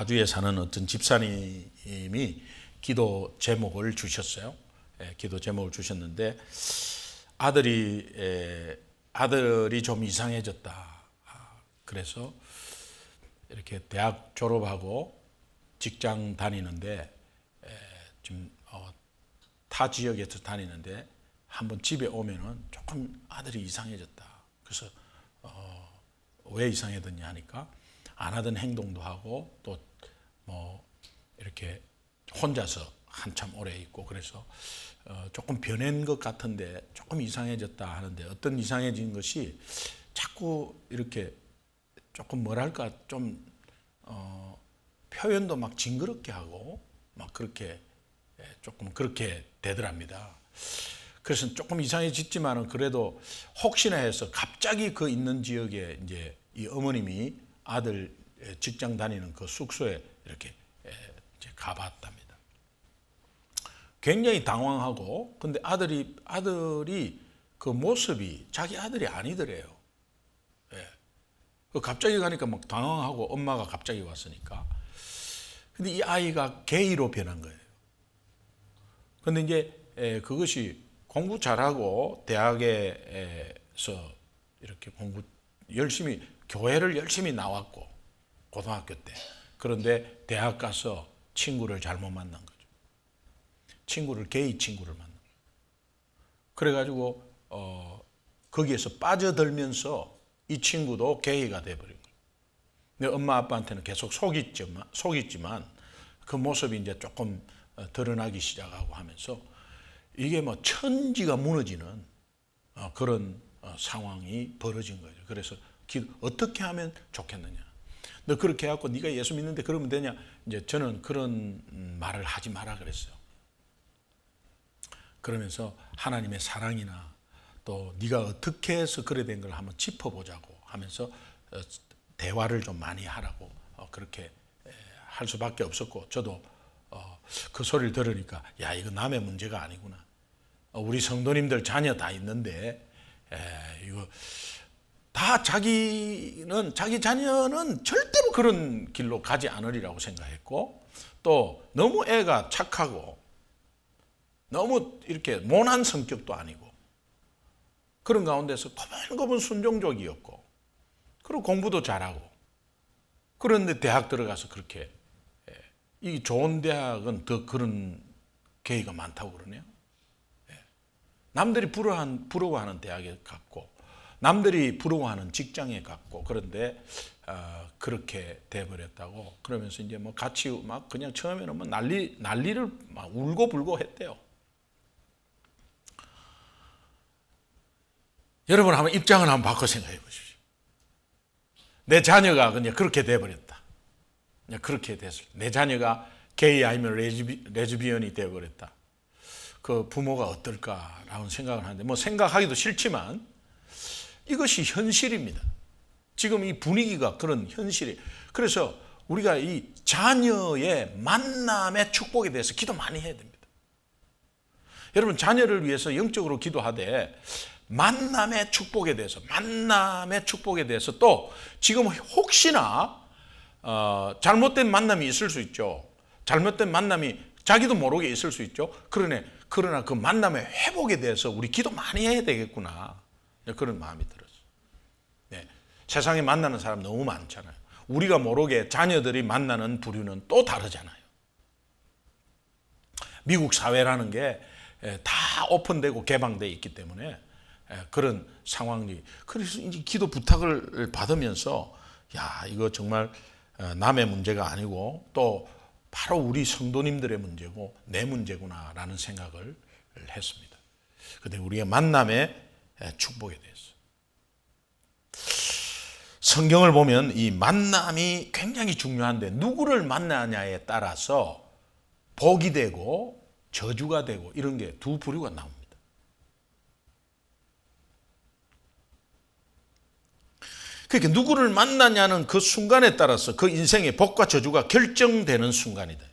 파주에 사는 어떤 집사님이 기도 제목을 주셨어요. 기도 제목을 주셨는데 아들이 좀 이상해졌다. 그래서 이렇게 대학 졸업하고 직장 다니는데 지금 타 지역에서 다니는데 한번 집에 오면은 조금 아들이 이상해졌다. 그래서 왜 이상해졌냐 하니까 안 하던 행동도 하고 또 뭐 이렇게 혼자서 한참 오래 있고 그래서 조금 변한 것 같은데 조금 이상해졌다 하는데 어떤 이상해진 것이 자꾸 이렇게 조금 뭐랄까 좀 표현도 막 징그럽게 하고 막 그렇게 조금 그렇게 되더랍니다. 그래서 조금 이상해졌지만은 그래도 혹시나 해서 갑자기 그 있는 지역에 이제 이 어머님이 아들 직장 다니는 그 숙소에 이렇게 이제 가봤답니다. 굉장히 당황하고 근데 아들이 그 모습이 자기 아들이 아니더래요. 갑자기 가니까 막 당황하고 엄마가 갑자기 왔으니까. 근데 이 아이가 게이로 변한 거예요. 근데 이제 그것이 공부 잘하고 대학에서 이렇게 공부 열심히 교회를 열심히 나왔고 고등학교 때 그런데 대학 가서 친구를 잘못 만난 거죠. 게이 친구를 만난 거예요. 그래가지고 거기에서 빠져들면서 이 친구도 게이가 돼버린 거예요. 근데 엄마 아빠한테는 계속 속있지만 그 모습이 이제 조금 드러나기 시작하고 하면서 이게 뭐 천지가 무너지는 그런 상황이 벌어진 거죠. 그래서 어떻게 하면 좋겠느냐? 너 그렇게 해갖고 네가 예수 믿는데 그러면 되냐? 이제 저는 그런 말을 하지 마라 그랬어요. 그러면서 하나님의 사랑이나 또 네가 어떻게 해서 그래 된 걸 한번 짚어보자고 하면서 대화를 좀 많이 하라고 그렇게 할 수밖에 없었고 저도 그 소리를 들으니까 야 이거 남의 문제가 아니구나. 우리 성도님들 자녀 다 있는데 이거 다 자기 자녀는 절대로 그런 길로 가지 않으리라고 생각했고 또 너무 애가 착하고 너무 이렇게 모난 성격도 아니고 그런 가운데서 고분고분 순종적이었고 그리고 공부도 잘하고 그런데 대학 들어가서 그렇게 이 좋은 대학은 더 그런 계기가 많다고 그러네요. 남들이 부러워하는 대학에 갔고 남들이 부러워하는 직장에 갔고 그런데 그렇게 돼버렸다고 그러면서 이제 뭐 같이 막 그냥 처음에는 뭐 난리를 막 울고불고 했대요. 여러분 한번 입장을 한번 바꿔 생각해 보십시오. 내 자녀가 그냥 그렇게 돼버렸다. 그냥 그렇게 됐을 내 자녀가 게이 아니면 레즈비언이 돼버렸다. 그 부모가 어떨까라는 생각을 하는데 뭐 생각하기도 싫지만 이것이 현실입니다. 지금 이 분위기가 그런 현실이. 그래서 우리가 이 자녀의 만남의 축복에 대해서 기도 많이 해야 됩니다. 여러분 자녀를 위해서 영적으로 기도하되 만남의 축복에 대해서 또 지금 혹시나 잘못된 만남이 있을 수 있죠. 잘못된 만남이 자기도 모르게 있을 수 있죠. 그러나 그 만남의 회복에 대해서 우리 기도 많이 해야 되겠구나. 그런 마음이 들었어요. 네. 세상에 만나는 사람 너무 많잖아요. 우리가 모르게 자녀들이 만나는 부류는 또 다르잖아요. 미국 사회라는 게 다 오픈되고 개방되어 있기 때문에 그런 상황이 그래서 이제 기도 부탁을 받으면서 야 이거 정말 남의 문제가 아니고 또 바로 우리 성도님들의 문제고 내 문제구나라는 생각을 했습니다. 그런데 우리의 만남의 축복에 대해서 성경을 보면 이 만남이 굉장히 중요한데 누구를 만나냐에 따라서 복이 되고 저주가 되고 이런 게 두 부류가 나옵니다. 그러니까 누구를 만나냐는 그 순간에 따라서 그 인생의 복과 저주가 결정되는 순간이다.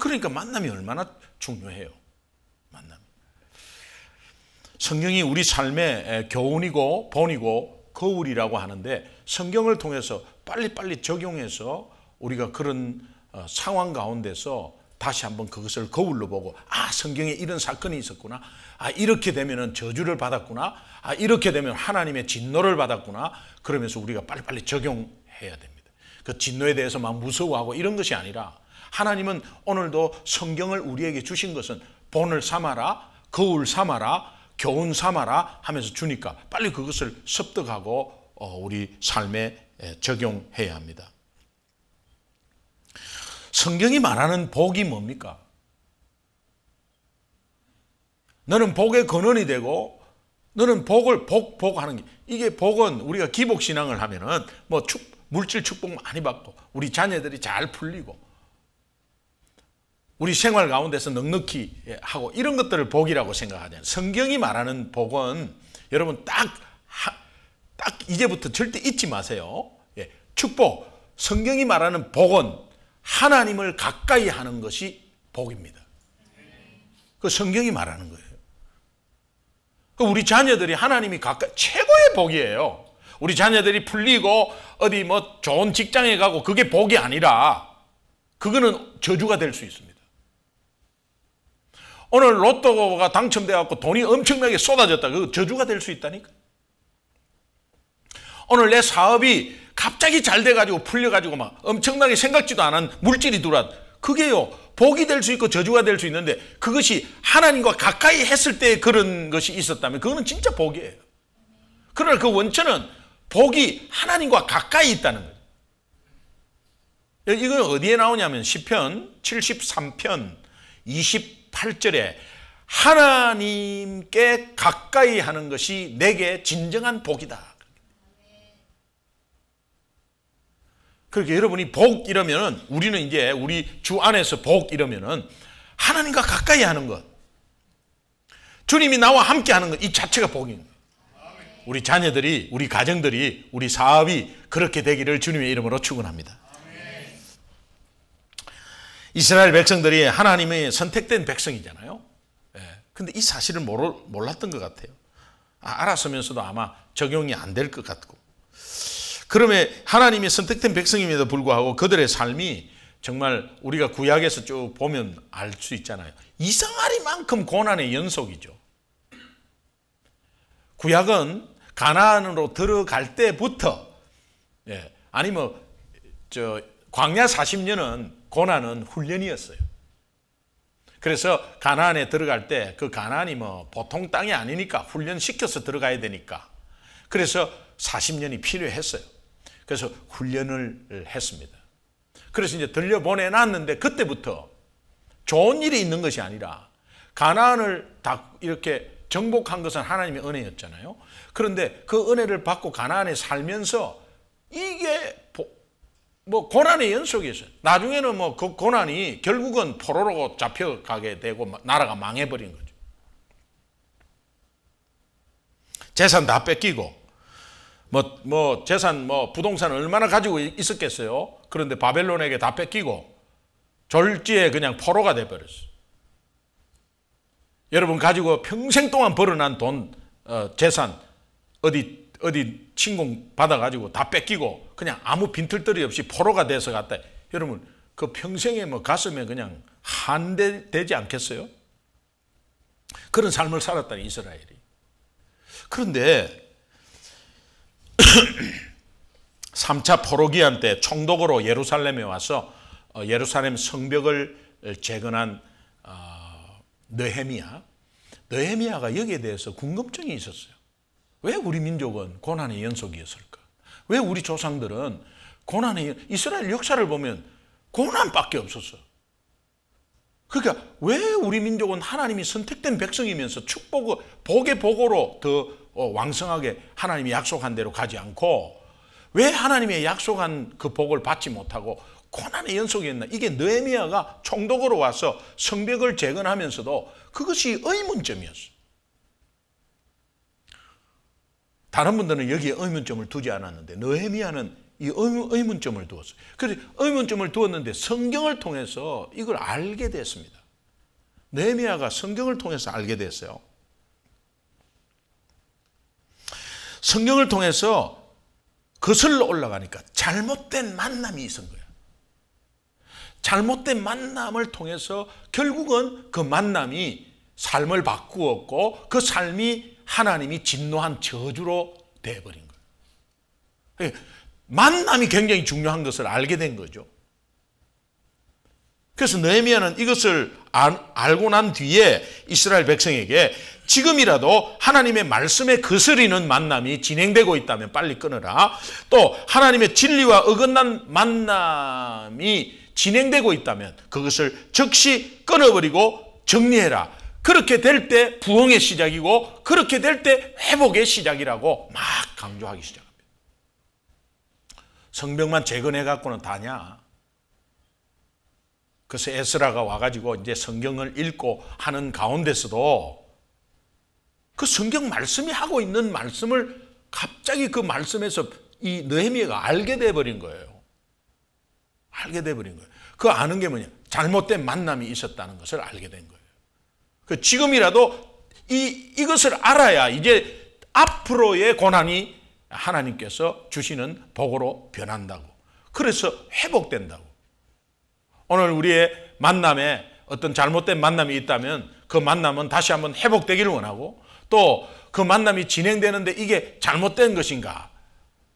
그러니까 만남이 얼마나 중요해요. 만남. 성경이 우리 삶의 교훈이고 본이고 거울이라고 하는데 성경을 통해서 빨리빨리 적용해서 우리가 그런 상황 가운데서 다시 한번 그것을 거울로 보고, 아, 성경에 이런 사건이 있었구나, 아, 이렇게 되면은 저주를 받았구나, 아, 이렇게 되면 하나님의 진노를 받았구나, 그러면서 우리가 빨리빨리 적용해야 됩니다. 그 진노에 대해서 막 무서워하고 이런 것이 아니라, 하나님은 오늘도 성경을 우리에게 주신 것은 본을 삼아라, 거울 삼아라, 교훈 삼아라 하면서 주니까 빨리 그것을 습득하고 우리 삶에 적용해야 합니다. 성경이 말하는 복이 뭡니까? 너는 복의 근원이 되고, 너는 복을 복하는 게, 이게 복은 우리가 기복신앙을 하면은 뭐 물질 축복 많이 받고, 우리 자녀들이 잘 풀리고, 우리 생활 가운데서 넉넉히 하고, 이런 것들을 복이라고 생각하잖아요. 성경이 말하는 복은 여러분 딱 이제부터 절대 잊지 마세요. 축복, 성경이 말하는 복은 하나님을 가까이 하는 것이 복입니다. 그 성경이 말하는 거예요. 우리 자녀들이 하나님이 가까이, 최고의 복이에요. 우리 자녀들이 풀리고 어디 뭐 좋은 직장에 가고, 그게 복이 아니라 그거는 저주가 될 수 있습니다. 오늘 로또가 당첨돼갖고 돈이 엄청나게 쏟아졌다, 그거 저주가 될 수 있다니까. 오늘 내 사업이 갑자기 잘 돼가지고 풀려가지고 막 엄청나게 생각지도 않은 물질이 들어왔, 그게요 복이 될 수 있고 저주가 될 수 있는데, 그것이 하나님과 가까이 했을 때 그런 것이 있었다면 그거는 진짜 복이에요. 그러나 그 원천은 복이 하나님과 가까이 있다는 거예요. 이건 어디에 나오냐면 시편 73편 28절에 하나님께 가까이 하는 것이 내게 진정한 복이다. 그렇게 여러분이 복 이러면은, 우리는 이제 우리 주 안에서 복 이러면은 하나님과 가까이 하는 것, 주님이 나와 함께 하는 것, 이 자체가 복인 거예요. 우리 자녀들이, 우리 가정들이, 우리 사업이 그렇게 되기를 주님의 이름으로 축원합니다. 이스라엘 백성들이 하나님의 선택된 백성이잖아요. 근데 이 사실을 몰랐던 것 같아요. 알았으면서도 아마 적용이 안 될 것 같고. 그러면 하나님이 선택된 백성임에도 불구하고 그들의 삶이 정말 우리가 구약에서 쭉 보면 알 수 있잖아요. 이상하리만큼 고난의 연속이죠. 구약은 가나안으로 들어갈 때부터, 아니 뭐 광야 40년은 고난은 훈련이었어요. 그래서 가나안에 들어갈 때 그 가나안이 뭐 보통 땅이 아니니까 훈련시켜서 들어가야 되니까, 그래서 40년이 필요했어요. 그래서 훈련을 했습니다. 그래서 이제 들려보내놨는데, 그때부터 좋은 일이 있는 것이 아니라 가나안을 다 이렇게 정복한 것은 하나님의 은혜였잖아요. 그런데 그 은혜를 받고 가나안에 살면서 이게 뭐 고난의 연속이었어요. 나중에는 뭐 그 고난이 결국은 포로로 잡혀가게 되고 나라가 망해버린 거죠. 재산 다 뺏기고, 재산, 부동산 얼마나 가지고 있었겠어요? 그런데 바벨론에게 다 뺏기고 졸지에 그냥 포로가 돼버렸어요. 여러분 가지고 평생 동안 벌어난 돈, 재산, 어디 침공 받아가지고 다 뺏기고 그냥 아무 빈털터리 없이 포로가 돼서 갔다. 여러분 그 평생에 가슴에 그냥 한대되지 않겠어요? 그런 삶을 살았다니 이스라엘이. 그런데 3차 포로기한 때 총독으로 예루살렘에 와서 예루살렘 성벽을 재건한 느헤미야가 여기에 대해서 궁금증이 있었어요. 왜 우리 민족은 고난의 연속이었을까? 왜 우리 조상들은 이스라엘 역사를 보면 고난밖에 없었어. 그러니까 왜 우리 민족은 하나님이 선택된 백성이면서 복의 복으로 더 왕성하게 하나님이 약속한 대로 가지 않고, 왜 하나님의 약속한 그 복을 받지 못하고 고난의 연속이었나? 이게 느헤미야가 총독으로 와서 성벽을 재건하면서도 그것이 의문점이었어. 다른 분들은 여기에 의문점을 두지 않았는데 느헤미야는 이 의문점을 두었어요. 그래서 의문점을 두었는데 성경을 통해서 이걸 알게 됐습니다. 느헤미야가 성경을 통해서 알게 됐어요. 성경을 통해서 거슬러 올라가니까 잘못된 만남이 있은 거예요. 잘못된 만남을 통해서 결국은 그 만남이 삶을 바꾸었고 그 삶이 하나님이 진노한 저주로 되어버린 거예요. 만남이 굉장히 중요한 것을 알게 된 거죠. 그래서 느헤미야는 이것을 알고 난 뒤에 이스라엘 백성에게 지금이라도 하나님의 말씀에 거스리는 만남이 진행되고 있다면 빨리 끊어라. 또 하나님의 진리와 어긋난 만남이 진행되고 있다면 그것을 즉시 끊어버리고 정리해라. 그렇게 될 때 부흥의 시작이고 그렇게 될 때 회복의 시작이라고 막 강조하기 시작합니다. 성벽만 재건해 갖고는 다냐. 그래서 에스라가 와가지고 이제 성경을 읽고 하는 가운데서도 그 성경 말씀이 하고 있는 말씀을 갑자기 그 말씀에서 이 느헤미야가 알게 돼버린 거예요. 알게 돼버린 거예요. 그 아는 게 뭐냐? 잘못된 만남이 있었다는 것을 알게 된 거예요. 그 지금이라도 이것을 알아야 이제 앞으로의 고난이 하나님께서 주시는 복으로 변한다고. 그래서 회복된다고. 오늘 우리의 만남에 어떤 잘못된 만남이 있다면 그 만남은 다시 한번 회복되기를 원하고 또 그 만남이 진행되는데 이게 잘못된 것인가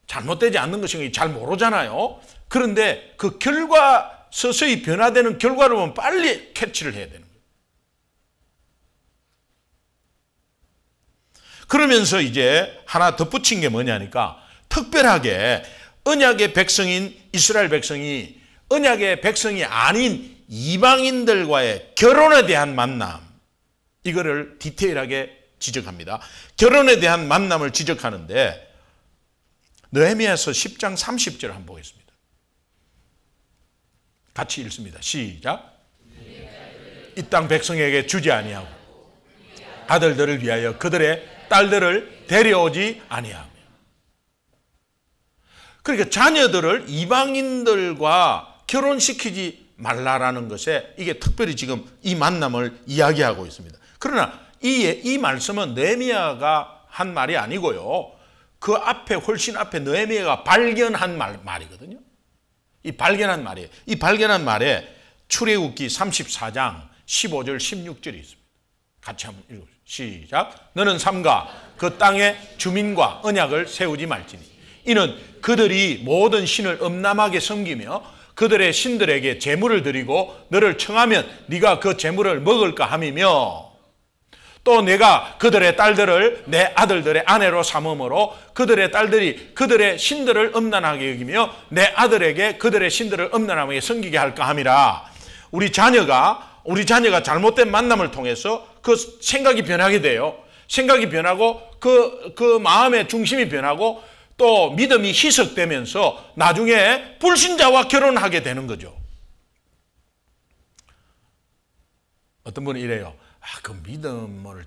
잘못되지 않는 것인가 잘 모르잖아요. 그런데 그 결과 서서히 변화되는 결과를 보면 빨리 캐치를 해야 되는 거예요. 그러면서 이제 하나 덧붙인 게 뭐냐니까 특별하게 언약의 백성인 이스라엘 백성이 언약의 백성이 아닌 이방인들과의 결혼에 대한 만남, 이거를 디테일하게 지적합니다. 결혼에 대한 만남을 지적하는데 느헤미야서 10장 30절 한번 보겠습니다. 같이 읽습니다. 시작. 이 땅 백성에게 주지 아니하고 아들들을 위하여 그들의 딸들을 데려오지 아니하며. 그러니까 자녀들을 이방인들과 결혼시키지 말라라는 것에 이게 특별히 지금 이 만남을 이야기하고 있습니다. 그러나 이 말씀은 느헤미야가 한 말이 아니고요. 그 앞에 훨씬 앞에 느헤미야가 발견한 말이거든요. 이 발견한 말이에요. 이 발견한 말에 출애굽기 34장 15절 16절이 있습니다. 같이 한번 읽어보시죠. 시작. 너는 삼가 그 땅의 주민과 언약을 세우지 말지니 이는 그들이 모든 신을 음란하게 섬기며 그들의 신들에게 제물을 드리고 너를 청하면 네가 그 제물을 먹을까 함이며 또 내가 그들의 딸들을 내 아들들의 아내로 삼음으로 그들의 딸들이 그들의 신들을 음란하게 여기며 내 아들에게 그들의 신들을 음란하게 섬기게 할까 함이라. 우리 자녀가 잘못된 만남을 통해서 그 생각이 변하게 돼요. 생각이 변하고 그 마음의 중심이 변하고 또 믿음이 희석되면서 나중에 불신자와 결혼하게 되는 거죠. 어떤 분은 이래요. 그 믿음을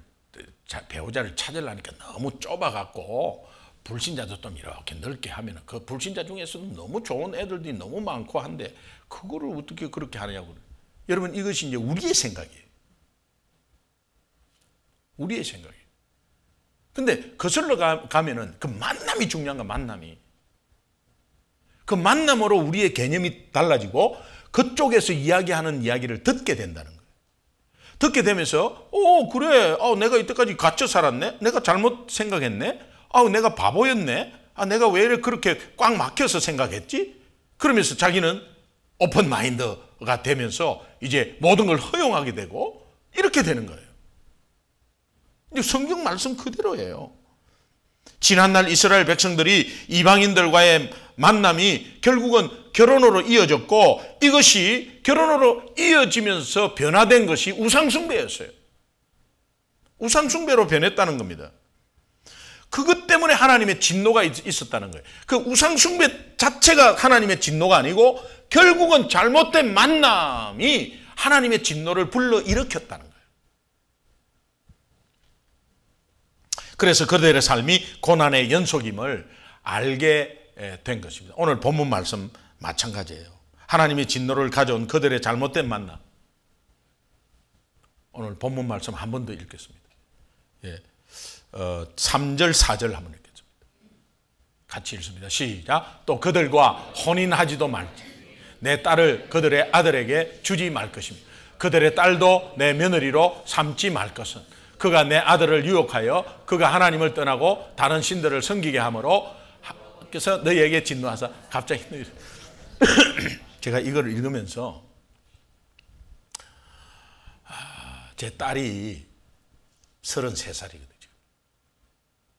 배우자를 찾으려니까 너무 좁아갖고 불신자도 좀 이렇게 넓게 하면 그 불신자 중에서도 너무 좋은 애들이 너무 많고 한데 그거를 어떻게 그렇게 하냐고. 여러분 이것이 이제 우리의 생각이에요. 우리의 생각이에요. 근데 거슬러 가면은 그 만남이 중요한 거야. 만남이. 그 만남으로 우리의 개념이 달라지고 그쪽에서 이야기하는 이야기를 듣게 된다는 거예요. 듣게 되면서 그래 내가 이때까지 갇혀 살았네. 내가 잘못 생각했네. 내가 바보였네. 내가 왜 이렇게 그렇게 꽉 막혀서 생각했지. 그러면서 자기는 오픈 마인드가 되면서 이제 모든 걸 허용하게 되고 이렇게 되는 거예요. 성경 말씀 그대로예요. 지난날 이스라엘 백성들이 이방인들과의 만남이 결국은 결혼으로 이어졌고 이것이 결혼으로 이어지면서 변화된 것이 우상숭배였어요. 우상숭배로 변했다는 겁니다. 그것 때문에 하나님의 진노가 있었다는 거예요. 그 우상숭배 자체가 하나님의 진노가 아니고 결국은 잘못된 만남이 하나님의 진노를 불러일으켰다는 거예요. 그래서 그들의 삶이 고난의 연속임을 알게 된 것입니다. 오늘 본문 말씀 마찬가지예요. 하나님의 진노를 가져온 그들의 잘못된 만남. 오늘 본문 말씀 한 번 더 읽겠습니다. 3절 4절 한번 읽겠습니다. 같이 읽습니다. 시작. 또 그들과 혼인하지도 말지. 내 딸을 그들의 아들에게 주지 말 것이며 그들의 딸도 내 며느리로 삼지 말 것은 그가 내 아들을 유혹하여 그가 하나님을 떠나고 다른 신들을 섬기게 하므로 그래서 너희에게 진노하사 갑자기 너희 제가 이걸 읽으면서 제 딸이 33살이거든요.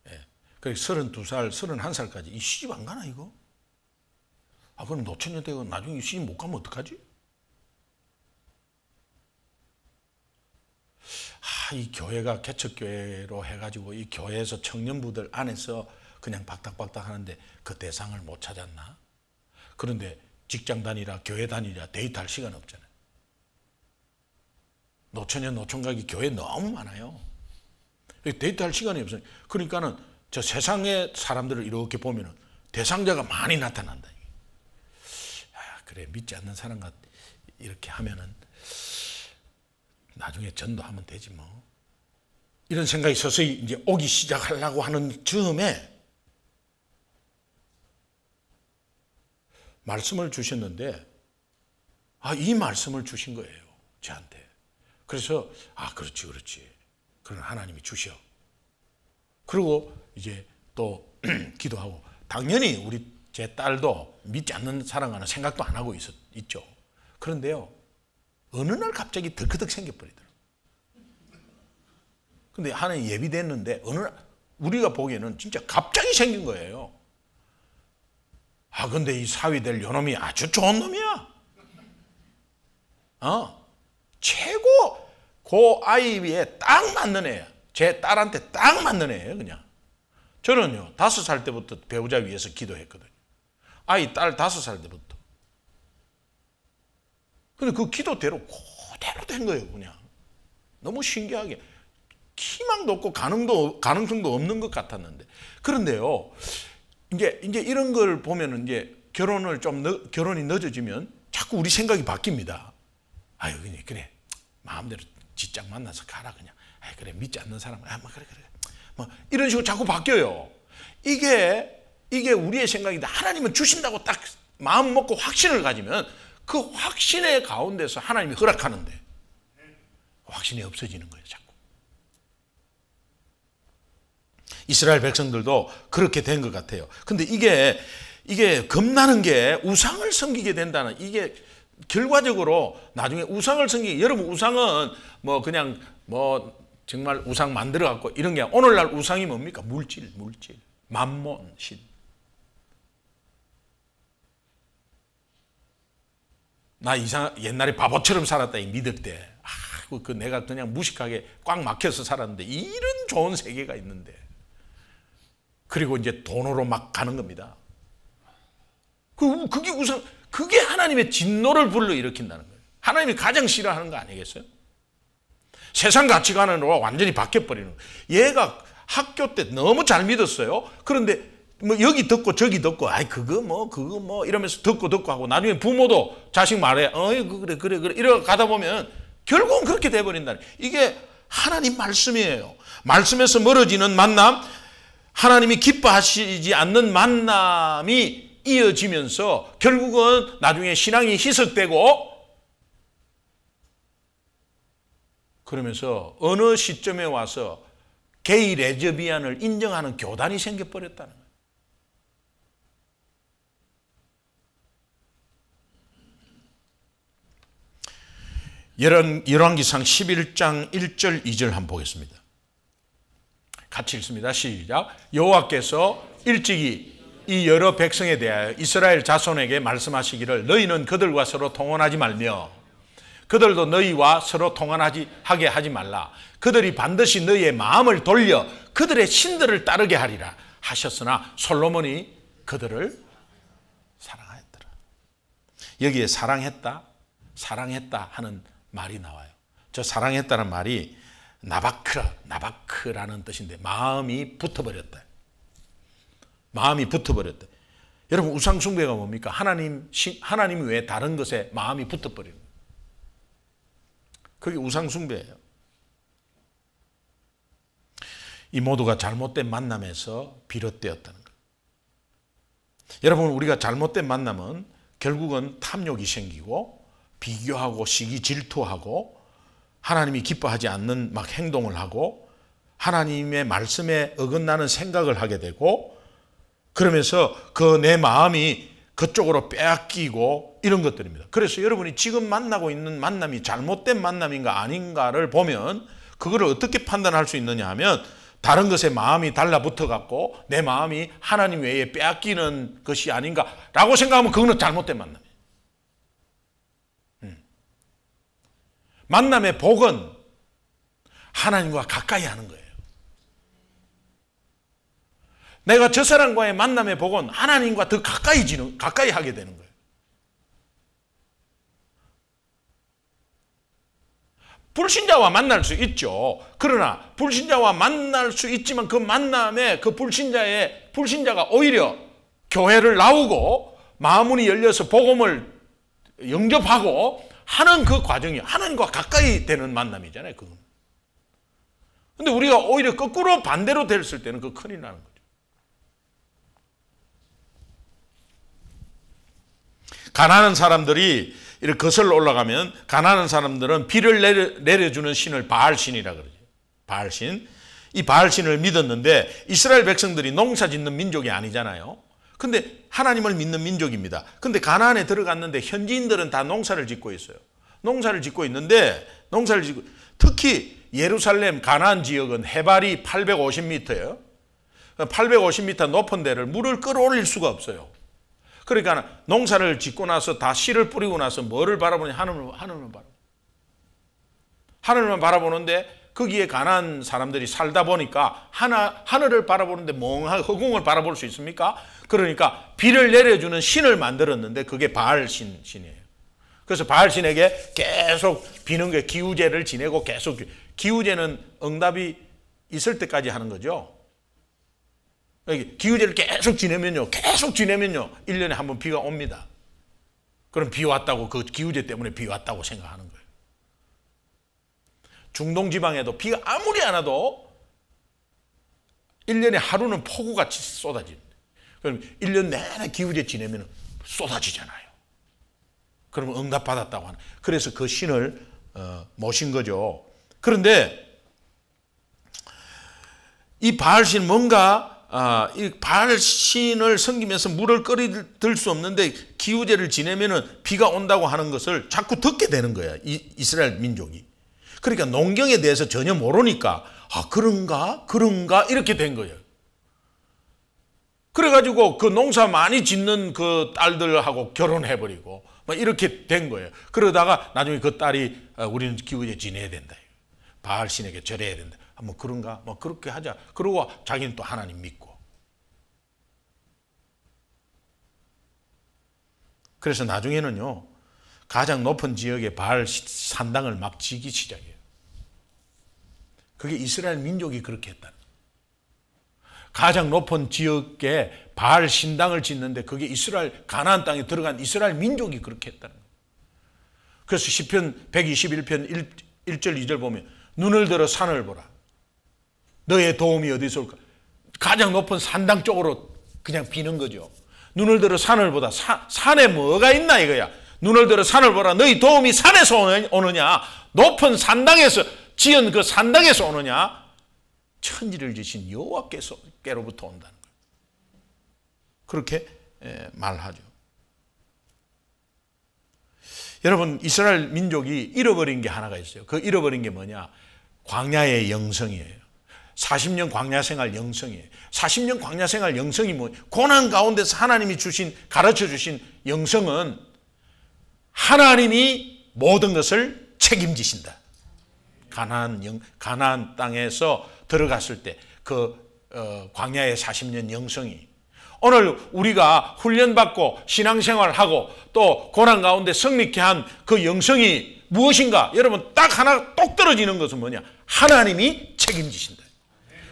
예. 그리고 32살, 31살까지 이 시집 안 가나 이거? 그럼 노처녀 되고 나중에 시집 못 가면 어떡하지? 이 교회가 개척교회로 해가지고 이 교회에서 청년부들 안에서 그냥 박닥박닥 하는데 그 대상을 못 찾았나? 그런데 직장 다니라 교회 다니라 데이트할 시간 없잖아요. 노처녀 노총각이 교회에 너무 많아요. 데이트할 시간이 없어요. 그러니까는 저 세상의 사람들을 이렇게 보면은 대상자가 많이 나타난다. 그래 믿지 않는 사람과 이렇게 하면은 나중에 전도하면 되지 뭐. 이런 생각이 서서히 이제 오기 시작하려고 하는 즈음에 말씀을 주셨는데 이 말씀을 주신 거예요. 저한테. 그래서 그렇지. 그럼 하나님이 주셔. 그리고 이제 또 기도하고 당연히 우리 제 딸도 믿지 않는 사랑하는 생각도 안 하고 있죠. 그런데요. 어느 날 갑자기 덜커덕 생겨버리더라고요. 근데 하나님 예비됐는데 어느 날 우리가 보기에는 진짜 갑자기 생긴 거예요. 근데 이 사위 될 요놈이 아주 좋은 놈이야. 최고 그 아이에 딱 맞는 애야. 제 딸한테 딱 맞는 애예요, 그냥. 저는요, 5살 때부터 배우자 위해서 기도했거든요. 아이 딸 5살 때부터. 근데 그 기도대로 그대로 된 거예요, 그냥. 너무 신기하게. 희망도 없고 가능성도 없는 것 같았는데. 그런데요, 이제 이런 걸 보면은 이제 결혼이 늦어지면 자꾸 우리 생각이 바뀝니다. 그래. 마음대로 직장 만나서 가라, 그냥. 그래. 믿지 않는 사람. 그래. 이런 식으로 자꾸 바뀌어요. 이게 우리의 생각인데 하나님은 주신다고 딱 마음 먹고 확신을 가지면 그 확신의 가운데서 하나님이 허락하는데 확신이 없어지는 거예요, 자꾸. 이스라엘 백성들도 그렇게 된 것 같아요. 근데 이게 겁나는 게 우상을 섬기게 된다는 이게 결과적으로 나중에 우상을 섬기게 여러분 우상은 그냥 정말 우상 만들어 갖고 이런 게 오늘날 우상이 뭡니까? 물질, 만몬, 신. 나 옛날에 바보처럼 살았다 이 믿을 때 내가 그냥 무식하게 꽉 막혀서 살았는데 이런 좋은 세계가 있는데 그리고 이제 돈으로 막 가는 겁니다. 그게 우상, 그게 하나님의 진노를 불러일으킨다는 거예요. 하나님이 가장 싫어하는 거 아니겠어요? 세상 가치관으로 완전히 바뀌어버리는 거예요. 얘가 학교 때 너무 잘 믿었어요. 그런데 여기 듣고 저기 듣고 그거 이러면서 듣고 하고 나중에 부모도 자식 말해 그래 이러고 가다 보면 결국은 그렇게 돼버린다는 이게 하나님 말씀이에요. 말씀에서 멀어지는 만남, 하나님이 기뻐하시지 않는 만남이 이어지면서 결국은 나중에 신앙이 희석되고 그러면서 어느 시점에 와서 게이 레즈비안을 인정하는 교단이 생겨버렸다는 거예요. 열왕기상 11장 1절 2절 한번 보겠습니다. 같이 읽습니다. 시작. 여호와께서 일찍이 이 여러 백성에 대하여 이스라엘 자손에게 말씀하시기를 너희는 그들과 서로 통혼하지 말며 그들도 너희와 서로 통혼하게 하지 말라. 그들이 반드시 너희의 마음을 돌려 그들의 신들을 따르게 하리라 하셨으나 솔로몬이 그들을 사랑하였더라. 여기에 사랑했다 하는 말이 나와요. 저 사랑했다는 말이 나바크라는 뜻인데 마음이 붙어버렸다. 마음이 붙어버렸다. 여러분 우상 숭배가 뭡니까? 하나님 외에 다른 것에 마음이 붙어버리는 거예요. 그게 우상 숭배예요. 이 모두가 잘못된 만남에서 비롯되었다는 거예요. 여러분 우리가 잘못된 만남은 결국은 탐욕이 생기고 비교하고 시기 질투하고 하나님이 기뻐하지 않는 막 행동을 하고 하나님의 말씀에 어긋나는 생각을 하게 되고 그러면서 그 내 마음이 그쪽으로 빼앗기고 이런 것들입니다. 그래서 여러분이 지금 만나고 있는 만남이 잘못된 만남인가 아닌가를 보면 그거를 어떻게 판단할 수 있느냐 하면 다른 것에 마음이 달라붙어 갖고 내 마음이 하나님 외에 빼앗기는 것이 아닌가라고 생각하면 그거는 잘못된 만남이에요. 만남의 복은 하나님과 가까이 하는 거예요. 내가 저 사람과의 만남의 복은 하나님과 더 가까이 하게 되는 거예요. 불신자와 만날 수 있죠. 그러나 불신자와 만날 수 있지만 그 만남에 그 불신자가 오히려 교회를 나오고 마음문이 열려서 복음을 영접하고 하는 그 과정이 하나님과 가까이 되는 만남이잖아요. 그건. 근데 우리가 오히려 거꾸로 반대로 됐을 때는 그 큰일 나는 거죠. 가난한 사람들이 이렇게 거슬러 올라가면 가난한 사람들은 비를 내려주는 신을 바알신이라 그러죠. 바알신. 이 바알신을 믿었는데 이스라엘 백성들이 농사 짓는 민족이 아니잖아요. 근데 하나님을 믿는 민족입니다. 근데 가나안에 들어갔는데 현지인들은 다 농사를 짓고 있어요. 농사를 짓고 있는데 특히 예루살렘 가나안 지역은 해발이 850m예요. 850m 높은 데를 물을 끌어올릴 수가 없어요. 그러니까 농사를 짓고 나서 다 씨를 뿌리고 나서 뭐를 바라보냐? 하늘만 바라보는데 거기에 가난한 사람들이 살다 보니까 하늘을 바라보는데 멍하게 허공을 바라볼 수 있습니까? 그러니까 비를 내려주는 신을 만들었는데 그게 바알신이에요. 그래서 바알신에게 계속 비는 게 기우제를 지내고 계속 기우제는 응답이 있을 때까지 하는 거죠. 기우제를 계속 지내면요 1년에 한 번 비가 옵니다. 그럼 비 왔다고 그 기우제 때문에 비 왔다고 생각하는 거예요. 중동 지방에도 비가 아무리 안 와도 1년에 하루는 폭우같이 쏟아집니다. 그럼 1년 내내 기우제 지내면 쏟아지잖아요. 그러면 응답받았다고 하는. 그래서 그 신을 모신 거죠. 그런데 이 바알신 뭔가 이 바알신을 섬기면서 물을 끓이들 수 없는데 기우제를 지내면은 비가 온다고 하는 것을 자꾸 듣게 되는 거예요. 이스라엘 민족이. 그러니까 농경에 대해서 전혀 모르니까 그런가 이렇게 된 거예요. 그래가지고 그 농사 많이 짓는 그 딸들하고 결혼해버리고 막 이렇게 된 거예요. 그러다가 나중에 그 딸이 우리는 기우제 지내야 된다. 바알신에게 절해야 된다. 뭐 그런가? 뭐 그렇게 하자. 그러고 자기는 또 하나님 믿고. 그래서 나중에는요. 가장 높은 지역에 바알 산당을 막 지기 시작해요. 그게 이스라엘 민족이 그렇게 했다는 거예요. 가장 높은 지역에 바알 신당을 짓는데 그게 이스라엘 가나안 땅에 들어간 이스라엘 민족이 그렇게 했다는 거예요. 그래서 시편 121편 1절 2절 보면 눈을 들어 산을 보라. 너의 도움이 어디서 올까? 가장 높은 산당 쪽으로 그냥 비는 거죠. 눈을 들어 산을 보다. 산에 뭐가 있나 이거야. 눈을 들어 산을 보라. 너희 도움이 산에서 오느냐? 높은 산당에서 지은 그 산당에서 오느냐? 천지를 지신 여호와께로부터 온다는 거예요. 그렇게 말하죠. 여러분 이스라엘 민족이 잃어버린 게 하나가 있어요. 그 잃어버린 게 뭐냐? 광야의 영성이에요. 40년 광야 생활 영성이에요. 40년 광야 생활 영성이 뭐예요? 고난 가운데서 하나님이 가르쳐 주신 영성은 하나님이 모든 것을 책임지신다. 가나안 땅에서 들어갔을 때 그 광야의 40년 영성이 오늘 우리가 훈련받고 신앙생활하고 또 고난 가운데 승리케 한 그 영성이 무엇인가? 여러분 딱 하나 똑 떨어지는 것은 뭐냐? 하나님이 책임지신다.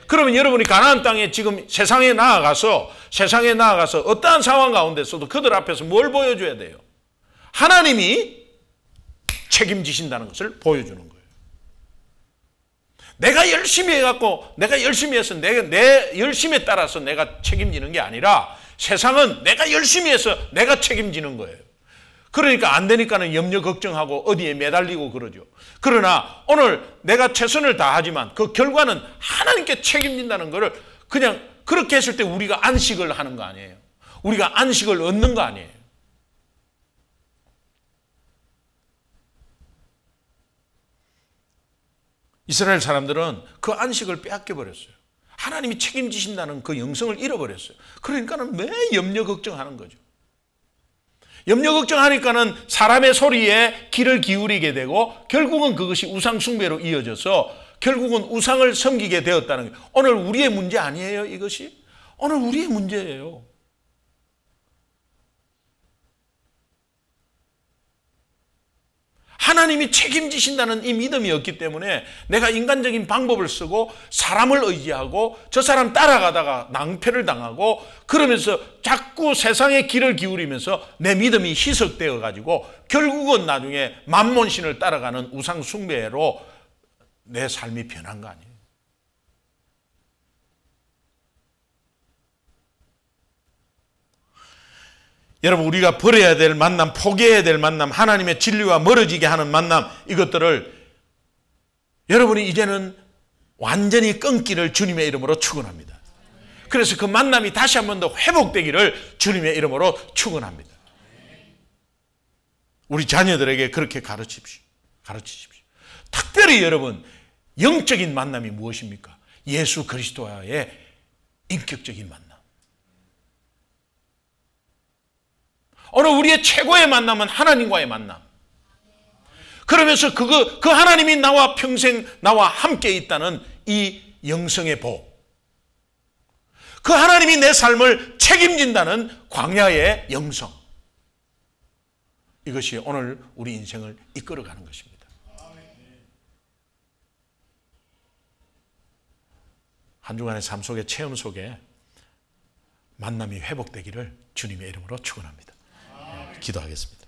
그러면 여러분이 가나안 땅에 지금 세상에 나아가서 어떠한 상황 가운데서도 그들 앞에서 뭘 보여줘야 돼요? 하나님이 책임지신다는 것을 보여주는 거예요. 내가 열심히 해갖고 내가 열심히 해서 내 열심에 따라서 내가 책임지는 게 아니라 세상은 내가 열심히 해서 내가 책임지는 거예요. 그러니까 안 되니까는 염려 걱정하고 어디에 매달리고 그러죠. 그러나 오늘 내가 최선을 다하지만 그 결과는 하나님께 책임진다는 것을 그냥 그렇게 했을 때 우리가 안식을 하는 거 아니에요. 우리가 안식을 얻는 거 아니에요. 이스라엘 사람들은 그 안식을 빼앗겨 버렸어요. 하나님이 책임지신다는 그 영성을 잃어버렸어요. 그러니까는 매 염려 걱정하는 거죠. 염려 걱정하니까는 사람의 소리에 귀를 기울이게 되고 결국은 그것이 우상 숭배로 이어져서 결국은 우상을 섬기게 되었다는 거예요. 오늘 우리의 문제 아니에요, 이것이? 오늘 우리의 문제예요. 하나님이 책임지신다는 이 믿음이 없기 때문에 내가 인간적인 방법을 쓰고 사람을 의지하고 저 사람 따라가다가 낭패를 당하고 그러면서 자꾸 세상에 귀를 기울이면서 내 믿음이 희석되어 가지고 결국은 나중에 만몬신을 따라가는 우상 숭배로 내 삶이 변한 거 아니에요. 여러분, 우리가 버려야 될 만남, 포기해야 될 만남, 하나님의 진리와 멀어지게 하는 만남, 이것들을 여러분이 이제는 완전히 끊기를 주님의 이름으로 축원합니다. 그래서 그 만남이 다시 한 번 더 회복되기를 주님의 이름으로 축원합니다. 우리 자녀들에게 그렇게 가르치십시오. 특별히 여러분, 영적인 만남이 무엇입니까? 예수 그리스도와의 인격적인 만남. 오늘 우리의 최고의 만남은 하나님과의 만남. 그러면서 그 하나님이 나와 평생 나와 함께 있다는 이 영성의 복. 그 하나님이 내 삶을 책임진다는 광야의 영성. 이것이 오늘 우리 인생을 이끌어가는 것입니다. 한 주간의 삶 속의 체험 속에 만남이 회복되기를 주님의 이름으로 축원합니다. 기도하겠습니다.